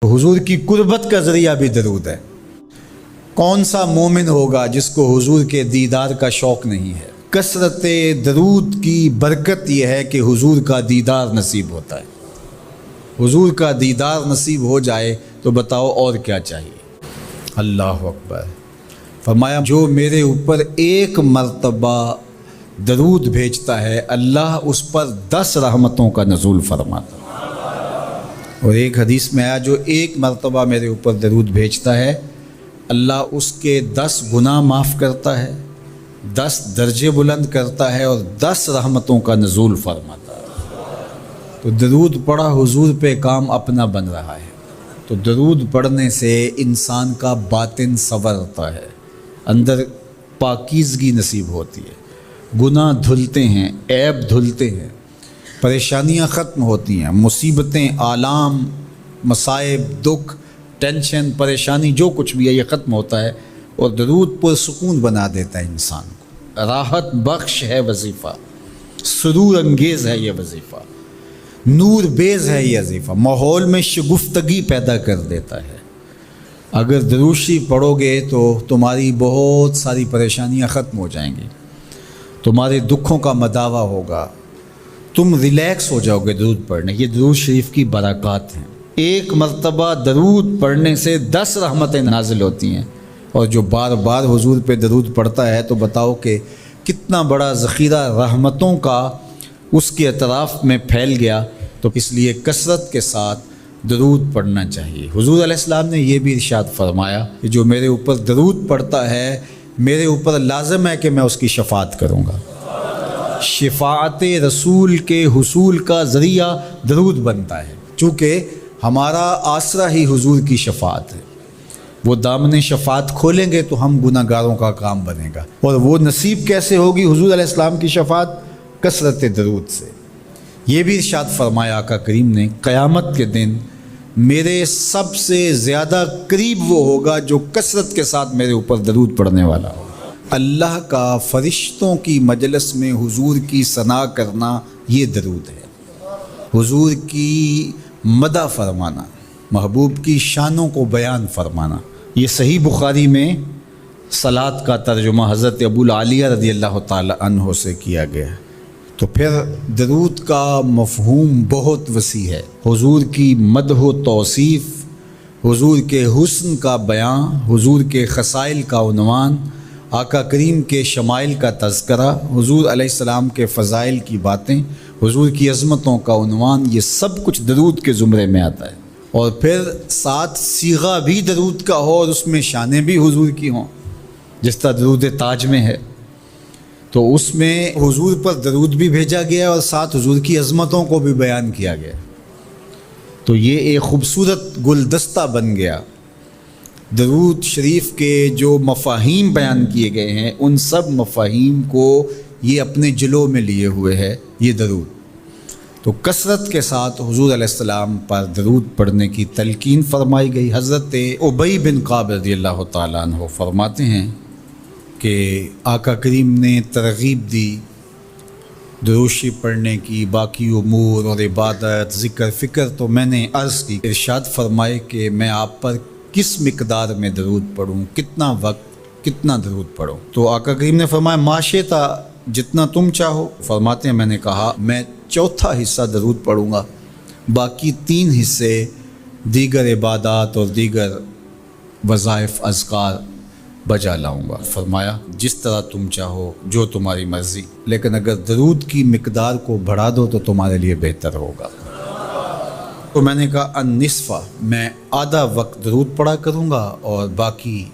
हुजूर की कुर्बत का ज़रिया भी दरूद है। कौन सा मोमिन होगा जिसको हुजूर के दीदार का शौक़ नहीं है। कसरत दरूद की बरकत यह है कि हुजूर का दीदार नसीब होता है। हुजूर का दीदार नसीब हो जाए तो बताओ और क्या चाहिए। अल्लाह अकबर। फरमाया जो मेरे ऊपर एक मर्तबा दरूद भेजता है अल्लाह उस पर 10 रहमतों का नज़ूल फरमाता है। और एक हदीस में आया जो एक मर्तबा मेरे ऊपर दरूद भेजता है अल्लाह उसके 10 गुनाह माफ़ करता है, 10 दर्जे बुलंद करता है और 10 रहमतों का नज़ूल फरमाता है। तो दरूद पढ़ा हुजूर पे काम अपना बन रहा है। तो दरूद पढ़ने से इंसान का बातिन संवरता है, अंदर पाकीज़गी नसीब होती है, गुनाह धुलते हैं, ऐब धुलते हैं, परेशानियां ख़त्म होती हैं, मुसीबतें, आलाम, मसाइब, दुख, टेंशन, परेशानी जो कुछ भी है ये ख़त्म होता है। और दरूद पुरसुकून बना देता है इंसान को। राहत बख्श है वजीफ़ा, सुरूर अंगेज़ है ये वजीफ़ा, नूर बेज़ है ये वजीफ़ा, माहौल में शगुफ्तगी पैदा कर देता है। अगर दरूद शरीफ पढ़ोगे तो तुम्हारी बहुत सारी परेशानियां ख़त्म हो जाएंगी, तुम्हारे दुखों का मदावा होगा, तुम रिलैक्स हो जाओगे दरूद पढ़ने। ये दरूद शरीफ की बरक़ात हैं। एक मर्तबा दरूद पढ़ने से 10 रहमतें नाजिल होती हैं। और जो बार बार हुजूर पे दरूद पढ़ता है तो बताओ कि कितना बड़ा ज़ख़ीरा रहमतों का उसके अतराफ़ में फैल गया। तो इसलिए कसरत के साथ दरूद पढ़ना चाहिए। हुजूर अलैहिस्सलाम ने यह भी इरशाद फरमाया कि जो मेरे ऊपर दरूद पढ़ता है मेरे ऊपर लाज़िम है कि मैं उसकी शफ़ाअत करूँगा। शफ़ाअत रसूल के हुसूल का ज़रिया दरूद बनता है, चूँकि हमारा आसरा ही हुजूर की शफ़ाअत है। वो दामन शफ़ाअत खोलेंगे तो हम गुनाहगारों का काम बनेगा। और वो नसीब कैसे होगी हुजूर अलैहिस्सलाम की शफ़ाअत? कसरत दरूद से। ये भी इरशाद फरमाया आका करीम ने, क़यामत के दिन मेरे सबसे ज़्यादा करीब वो होगा जो कसरत के साथ मेरे ऊपर दरूद पढ़ने वाला हो। अल्लाह का फ़रिश्तों की मजलिस में हुजूर की सना करना ये दरूद है। हुजूर की मदह फरमाना, महबूब की शानों को बयान फरमाना। ये सही बुखारी में सलात का तर्जुमा हज़रत अबूल आलिया रज़ियल्लाहु ताला अन्हो से किया गया है। तो फिर दरूद का मफ़हूम बहुत वसी है। हुजूर की मदह व तौसीफ़, हुजूर के हुस्न का बयान, हुजूर के ख़साइल का उन्वान, आका करीम के शमाइल का तज़करा, हुजूर अलैहिस्सलाम के फ़ज़ाइल की बातें, हुजूर की अज़मतों का उन्वान, ये सब कुछ दरूद के ज़ुमरे में आता है। और फिर साथ सीगा भी दरूद का हो और उसमें शानें भी हुजूर की हों, जिस तरह दरूद ताज में है। तो उसमें हुजूर पर दरूद भी भेजा गया और साथ हुजूर की अज़मतों को भी बयान किया गया। तो ये एक ख़ूबसूरत गुलदस्ता बन गया। दरूद शरीफ के जो मफ़ाहीम बयान किए गए हैं उन सब मफ़ाहीम को ये अपने जिलो में लिए हुए है ये दरूद। तो कसरत के साथ हुजूर अलैहिस्सलाम पर दरूद पढ़ने की तलकीन फरमाई गई। हज़रत उबई बिन काब रज़ियल्लाहु ताला अन्हु फरमाते हैं कि आका करीम ने तरग़ीब दी दरूद शरीफ पढ़ने की, बाकी उमूर और इबादत, ज़िक्र, फ़िक्र। तो मैंने अर्ज़ की, इरशाद फरमाए कि मैं आप पर किस मिक़दार में दरूद पढ़ूँ, कितना वक्त, कितना दरूद पढ़ूँ। तो आका करीम ने फरमाया माशेता, जितना तुम चाहो। फरमाते हैं मैंने कहा मैं 4था हिस्सा दरूद पढ़ूँगा, बाकी 3 हिस्से दीगर इबादत और दीगर वज़ाइफ़, अज़कार बजा लाऊँगा। फरमाया जिस तरह तुम चाहो, जो तुम्हारी मर्ज़ी, लेकिन अगर दरूद की मिक़दार को बढ़ा दो तो तुम्हारे लिए बेहतर होगा। तो मैंने कहा अन्निस्फ़ा, मैं आधा वक्त दरूद पढ़ा करूँगा और बाकी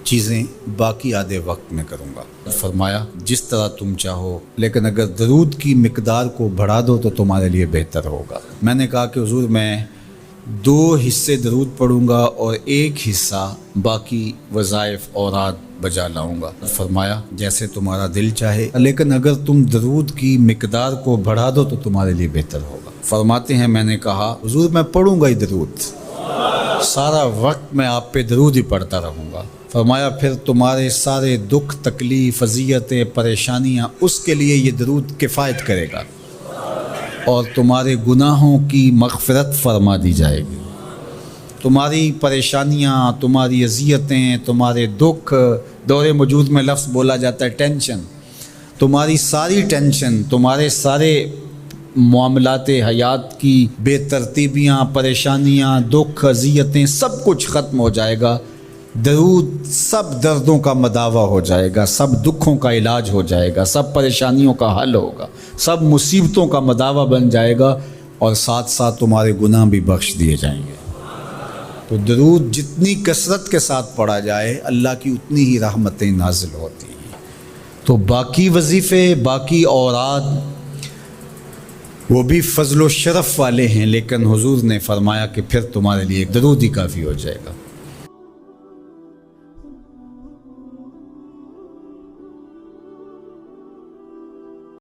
चीज़ें बाकी आधे वक्त में करूँगा। फरमाया जिस तरह तुम चाहो, लेकिन अगर दरूद की मिक़दार को बढ़ा दो तो तुम्हारे लिए बेहतर होगा। मैंने कहा कि हुज़ूर मैं 2 हिस्से दरूद पढ़ूँगा और 1 हिस्सा बाकी वज़ाइफ़ औरात बजा लाऊँगा। फरमाया जैसे तुम्हारा दिल चाहे, लेकिन अगर तुम दरूद की मिक़दार को बढ़ा दो तो तुम्हारे लिए बेहतर होगा। फरमाते हैं मैंने कहा हुज़ूर मैं पढ़ूँगा ही दरूद, सारा वक्त मैं आप पे दरूद ही पढ़ता रहूँगा। फरमाया फिर तुम्हारे सारे दुख, तकलीफ़, अज़ियतें, परेशानियाँ, उसके लिए ये दरूद किफ़ायत करेगा और तुम्हारे गुनाहों की मग़फ़िरत फरमा दी जाएगी। تمہاری پریشانیاں، تمہاری اذیتیں، تمہارے دکھ، دور موجود میں لفظ بولا جاتا ہے ٹینشن، تمہاری ساری ٹینشن، تمہارے سارے معاملات حیات کی بے ترتیبیاں، پریشانیاں، دکھ، اذیتیں، سب کچھ ختم ہو جائے گا۔ درود سب دردوں کا مداوع ہو جائے گا، سب دکھوں کا علاج ہو جائے گا، سب پریشانیوں کا حل ہوگا، سب مصیبتوں کا مداوع بن جائے گا، اور ساتھ ساتھ تمہارے گناہ بھی بخش دیے جائیں گے۔ تو درود جتنی کثرت کے ساتھ پڑھا جائے اللہ کی اتنی ہی رحمتیں نازل ہوتی ہیں۔ تو باقی وظیفے، باقی اوراد وہ بھی فضل و شرف والے ہیں، لیکن حضور نے فرمایا کہ پھر تمہارے لیے ایک درود ہی کافی ہو جائے گا۔